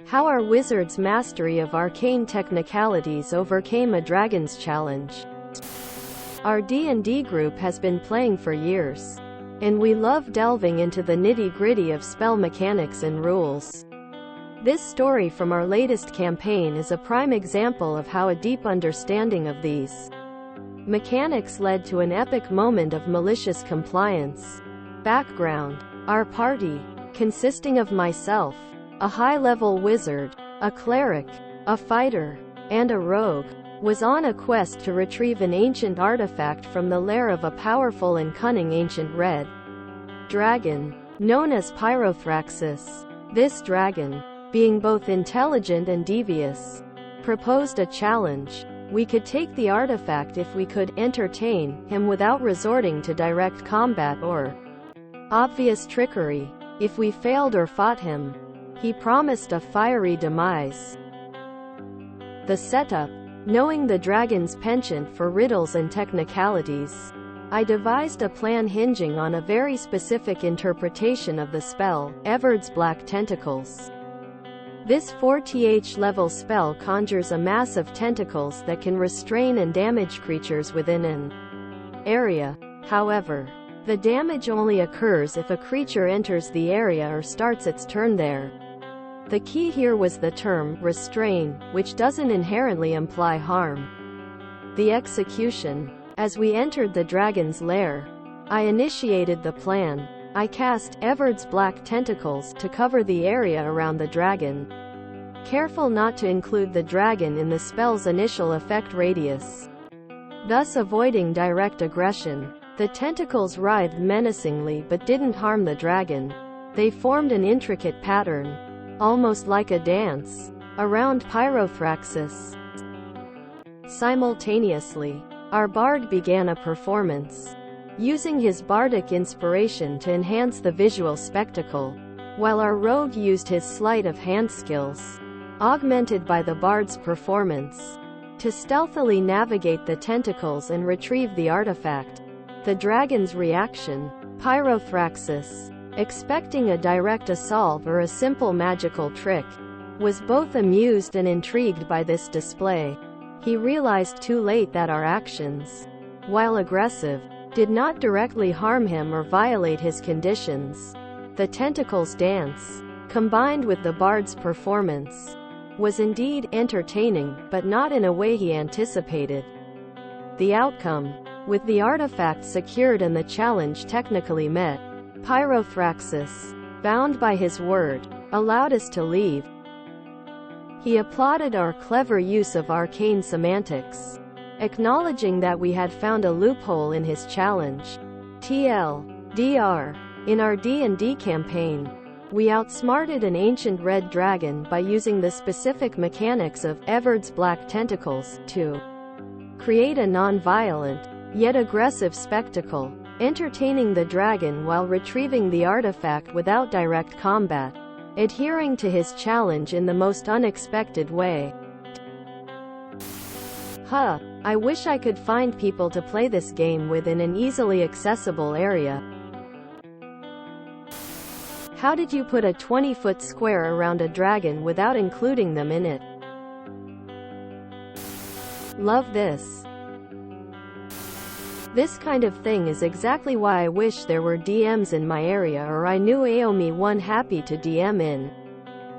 How our wizard's mastery of arcane technicalities overcame a dragon's challenge. Our D&D group has been playing for years, and we love delving into the nitty-gritty of spell mechanics and rules. This story from our latest campaign is a prime example of how a deep understanding of these mechanics led to an epic moment of malicious compliance. Background: our party, consisting of myself, a high-level wizard, a cleric, a fighter, and a rogue, was on a quest to retrieve an ancient artifact from the lair of a powerful and cunning ancient red dragon, known as Pyrothraxis. This dragon, being both intelligent and devious, proposed a challenge. We could take the artifact if we could entertain him without resorting to direct combat or obvious trickery. If we failed or fought him, he promised a fiery demise. The setup: knowing the dragon's penchant for riddles and technicalities, I devised a plan hinging on a very specific interpretation of the spell, Everd's Black Tentacles. This 4th level spell conjures a mass of tentacles that can restrain and damage creatures within an area. However, the damage only occurs if a creature enters the area or starts its turn there. The key here was the term restrain, which doesn't inherently imply harm. The execution: as we entered the dragon's lair, I initiated the plan. I cast Everd's Black Tentacles to cover the area around the dragon, careful not to include the dragon in the spell's initial effect radius, thus avoiding direct aggression. The tentacles writhed menacingly but didn't harm the dragon. They formed an intricate pattern, almost like a dance, around Pyrothraxis. Simultaneously, our bard began a performance, using his bardic inspiration to enhance the visual spectacle, while our rogue used his sleight of hand skills, augmented by the bard's performance, to stealthily navigate the tentacles and retrieve the artifact. The dragon's reaction: Pyrothraxis, expecting a direct assault or a simple magical trick, was both amused and intrigued by this display. He realized too late that our actions, while aggressive, did not directly harm him or violate his conditions. The tentacles' dance, combined with the bard's performance, was indeed entertaining, but not in a way he anticipated. The outcome: with the artifact secured and the challenge technically met, Pyrothraxis, bound by his word, allowed us to leave. He applauded our clever use of arcane semantics, acknowledging that we had found a loophole in his challenge. TLDR: in our D&D campaign, we outsmarted an ancient red dragon by using the specific mechanics of Everd's Black Tentacles to create a non-violent, yet aggressive spectacle, entertaining the dragon while retrieving the artifact without direct combat, adhering to his challenge in the most unexpected way. I wish I could find people to play this game with in an easily accessible area. How did you put a 20-foot square around a dragon without including them in it? Love this. This kind of thing is exactly why I wish there were DMs in my area, or I knew Aomi one happy to DM in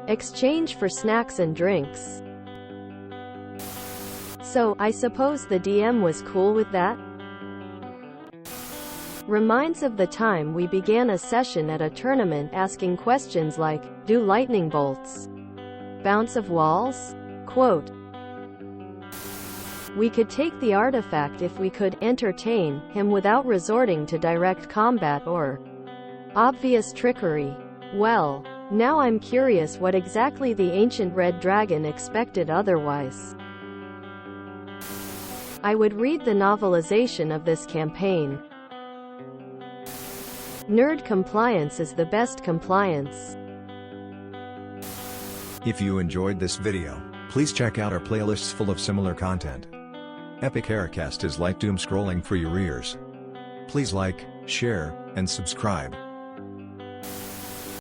exchange for snacks and drinks. So, I suppose the DM was cool with that? Reminds of the time we began a session at a tournament asking questions like, do lightning bolts bounce off walls? Quote, we could take the artifact if we could entertain him without resorting to direct combat or obvious trickery. Well, now I'm curious what exactly the ancient red dragon expected otherwise. I would read the novelization of this campaign. Nerd compliance is the best compliance. If you enjoyed this video, please check out our playlists full of similar content. Epic Aircast is like doom scrolling for your ears. Please like, share, and subscribe.